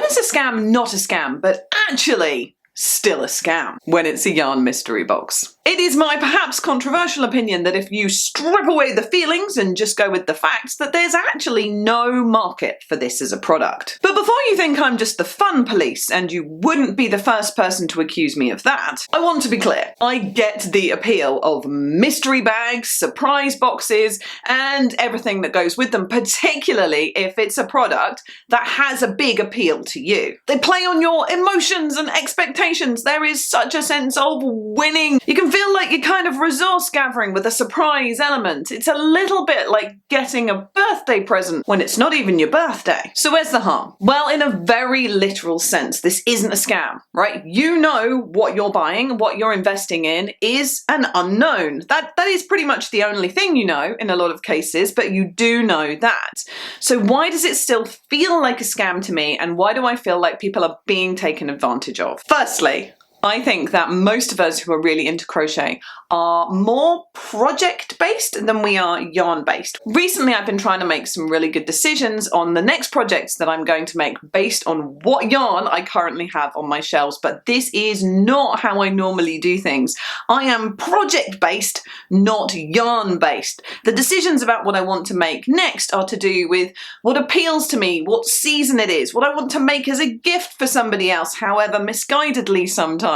is a scam not a scam, but actually still a scam when it's a yarn mystery box? It is my perhaps controversial opinion that if you strip away the feelings and just go with the facts, that there's actually no market for this as a product. But before you think I'm just the fun police, and you wouldn't be the first person to accuse me of that, I want to be clear. I get the appeal of mystery bags, surprise boxes, and everything that goes with them, particularly if it's a product that has a big appeal to you. They play on your emotions and expectations. There is such a sense of winning. You can feel like you're kind of resource gathering with a surprise element. It's a little bit like getting a birthday present when it's not even your birthday. So where's the harm? Well, in a very literal sense, this isn't a scam, right? You know what you're buying, what you're investing in is an unknown. That is pretty much the only thing you know in a lot of cases, but you do know that. So why does it still feel like a scam to me, and why do I feel like people are being taken advantage of? Firstly, I think that most of us who are really into crochet are more project-based than we are yarn-based. Recently, I've been trying to make some really good decisions on the next projects that I'm going to make based on what yarn I currently have on my shelves, but this is not how I normally do things. I am project-based, not yarn-based. The decisions about what I want to make next are to do with what appeals to me, what season it is, what I want to make as a gift for somebody else, however misguidedly sometimes.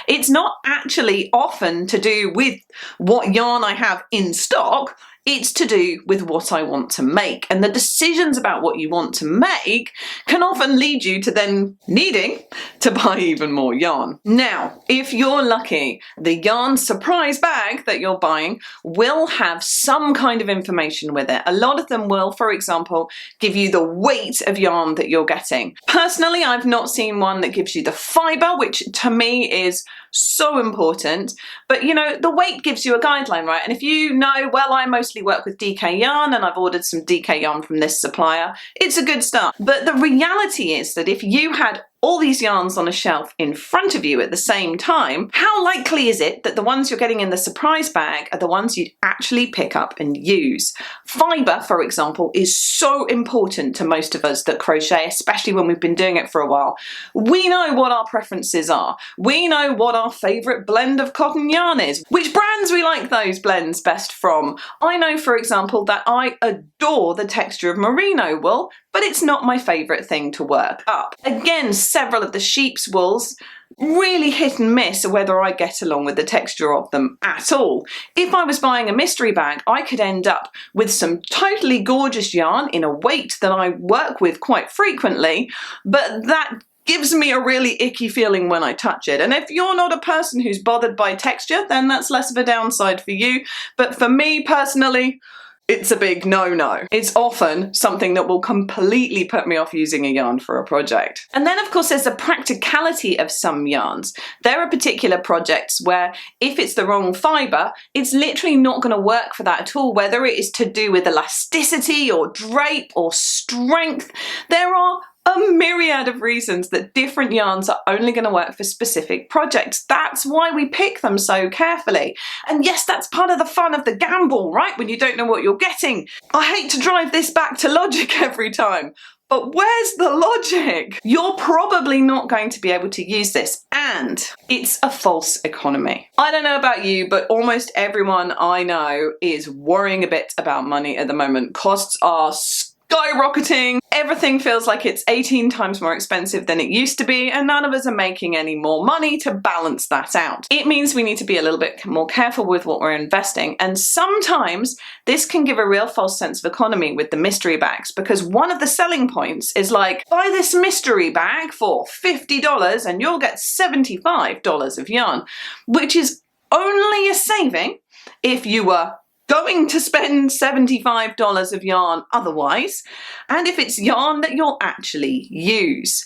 It's not actually often to do with what yarn I have in stock. It's to do with what I want to make, and the decisions about what you want to make can often lead you to then needing to buy even more yarn. Now, if you're lucky, the yarn surprise bag that you're buying will have some kind of information with it. A lot of them will, for example, give you the weight of yarn that you're getting. Personally, I've not seen one that gives you the fibre, which to me is so important, but you know, the weight gives you a guideline, right? And if you know, well, I mostly work with DK yarn and I've ordered some DK yarn from this supplier, it's a good start. But the reality is that if you had all these yarns on a shelf in front of you at the same time, how likely is it that the ones you're getting in the surprise bag are the ones you'd actually pick up and use? Fibre, for example, is so important to most of us that crochet, especially when we've been doing it for a while. We know what our preferences are. We know what our favourite blend of cotton yarn is, which brands we like those blends best from. I know, for example, that I adore the texture of merino wool, but it's not my favourite thing to work up. Again, several of the sheep's wools really hit and miss whether I get along with the texture of them at all. If I was buying a mystery bag, I could end up with some totally gorgeous yarn in a weight that I work with quite frequently, but that gives me a really icky feeling when I touch it. And if you're not a person who's bothered by texture, then that's less of a downside for you. But for me personally, it's a big no-no. It's often something that will completely put me off using a yarn for a project. And then of course there's the practicality of some yarns. There are particular projects where if it's the wrong fibre, it's literally not going to work for that at all, whether it is to do with elasticity or drape or strength. There are a myriad of reasons that different yarns are only going to work for specific projects. That's why we pick them so carefully. And yes, that's part of the fun of the gamble, right? When you don't know what you're getting. I hate to drive this back to logic every time, but where's the logic? You're probably not going to be able to use this, and it's a false economy. I don't know about you, but almost everyone I know is worrying a bit about money at the moment. Costs are skyrocketing. Everything feels like it's 18 times more expensive than it used to be, and none of us are making any more money to balance that out. It means we need to be a little bit more careful with what we're investing, and sometimes this can give a real false sense of economy with the mystery bags, because one of the selling points is like, buy this mystery bag for $50 and you'll get $75 of yarn, which is only a saving if you were going to spend $75 of yarn otherwise, and if it's yarn that you'll actually use.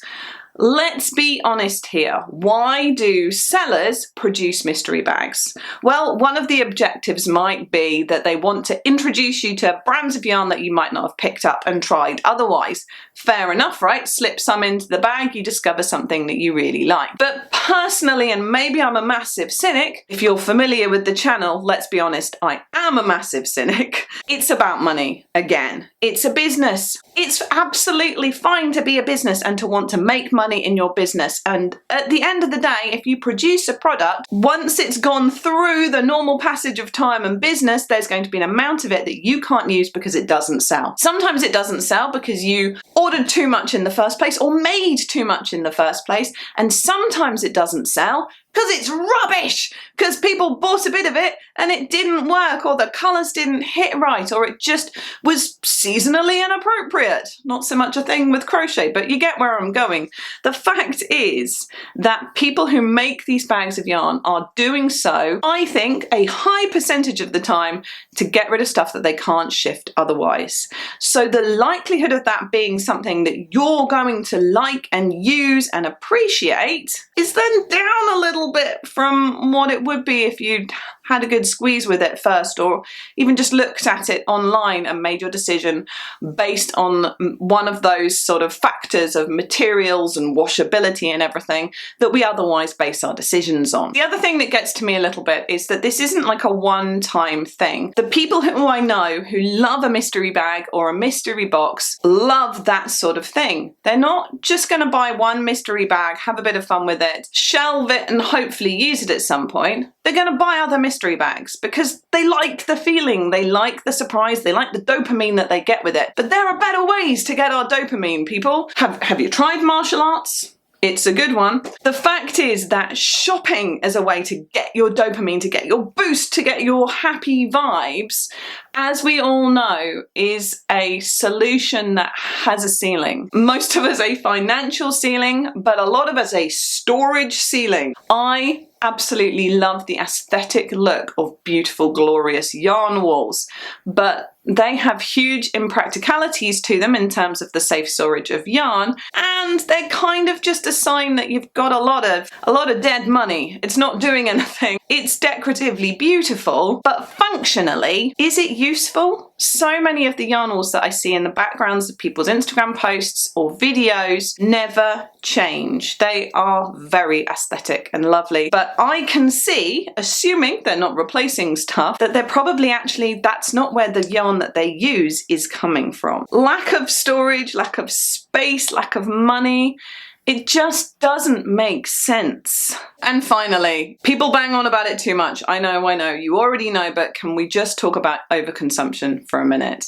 Let's be honest here. Why do sellers produce mystery bags? Well, one of the objectives might be that they want to introduce you to brands of yarn that you might not have picked up and tried otherwise. Fair enough, right? Slip some into the bag, you discover something that you really like. But personally, and maybe I'm a massive cynic, if you're familiar with the channel, let's be honest, I am a massive cynic. It's about money again. It's a business. It's absolutely fine to be a business and to want to make money in your business, and at the end of the day, if you produce a product, once it's gone through the normal passage of time and business, there's going to be an amount of it that you can't use because it doesn't sell. Sometimes it doesn't sell because you ordered too much in the first place or made too much in the first place, and sometimes it doesn't sell because it's rubbish, because people bought a bit of it and it didn't work, or the colours didn't hit right, or it just was seasonally inappropriate. Not so much a thing with crochet, but you get where I'm going. The fact is that people who make these bags of yarn are doing so, I think, a high percentage of the time to get rid of stuff that they can't shift otherwise. So the likelihood of that being something that you're going to like and use and appreciate is then down a little bit from what it would be if you'd had a good squeeze with it first, or even just looked at it online and made your decision based on one of those sort of factors of materials and washability and everything that we otherwise base our decisions on. The other thing that gets to me a little bit is that this isn't like a one-time thing. The people who I know who love a mystery bag or a mystery box love that sort of thing. They're not just going to buy one mystery bag, have a bit of fun with it, shelve it and hopefully use it at some point. They're going to buy other mystery bags because they like the feeling, they like the surprise, they like the dopamine that they get with it. But there are better ways to get our dopamine, people. Have you tried martial arts? It's a good one. The fact is that shopping as a way to get your dopamine, to get your boost, to get your happy vibes, as we all know, is a solution that has a ceiling. Most of us a financial ceiling, but a lot of us a storage ceiling. I absolutely love the aesthetic look of beautiful, glorious yarn walls, but they have huge impracticalities to them in terms of the safe storage of yarn, and they're kind of just a sign that you've got a lot of dead money. It's not doing anything. It's decoratively beautiful, but functionally, is it useful? So many of the yarn walls that I see in the backgrounds of people's Instagram posts or videos never change. They are very aesthetic and lovely, but I can see, assuming they're not replacing stuff, that they're probably actually, that's not where the yarn that they use is coming from. Lack of storage, lack of space, lack of money. It just doesn't make sense. And finally, people bang on about it too much. I know, you already know, but can we just talk about overconsumption for a minute?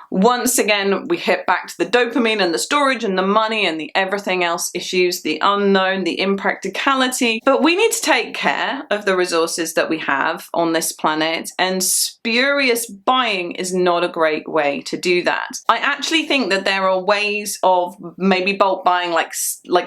Once again, we hit back to the dopamine and the storage and the money and the everything else issues, the unknown, the impracticality. But we need to take care of the resources that we have on this planet, and spurious buying is not a great way to do that. I actually think that there are ways of maybe bulk buying like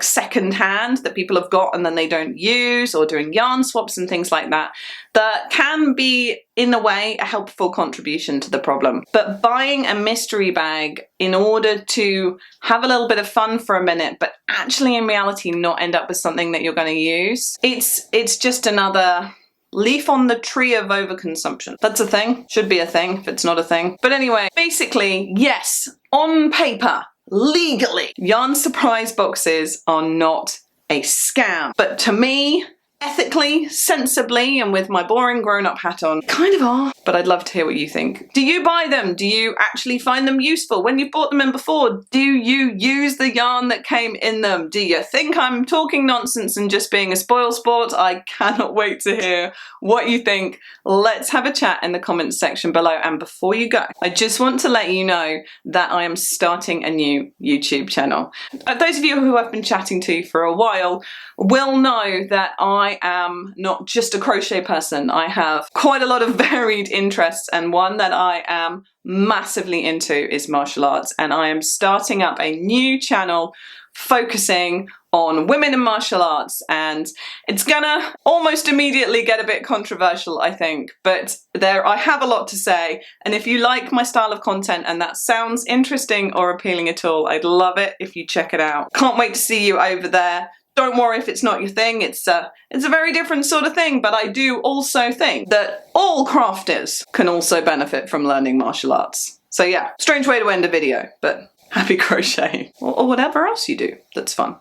second hand that people have got and then they don't use, or doing yarn swaps and things like that, that can be in a way a helpful contribution to the problem. But buying a mystery bag in order to have a little bit of fun for a minute, but actually in reality not end up with something that you're going to use, it's just another leaf on the tree of overconsumption. That's a thing. Should be a thing if it's not a thing. But anyway, basically, yes, on paper, legally, yarn surprise boxes are not a scam. But to me, ethically, sensibly, and with my boring grown-up hat on, kind of are. But I'd love to hear what you think. Do you buy them? Do you actually find them useful? When you've bought them in before, do you use the yarn that came in them? Do you think I'm talking nonsense and just being a spoilsport? I cannot wait to hear what you think. Let's have a chat in the comments section below. And before you go, I just want to let you know that I am starting a new YouTube channel. Those of you who I've been chatting to for a while will know that I am not just a crochet person. I have quite a lot of varied interests, and one that I am massively into is martial arts, and I am starting up a new channel focusing on women in martial arts, and it's gonna almost immediately get a bit controversial, I think, but I have a lot to say, and if you like my style of content and that sounds interesting or appealing at all, I'd love it if you check it out. Can't wait to see you over there. Don't worry if it's not your thing, it's a very different sort of thing, but I do also think that all crafters can also benefit from learning martial arts. So yeah, strange way to end a video, but happy crocheting, or whatever else you do that's fun.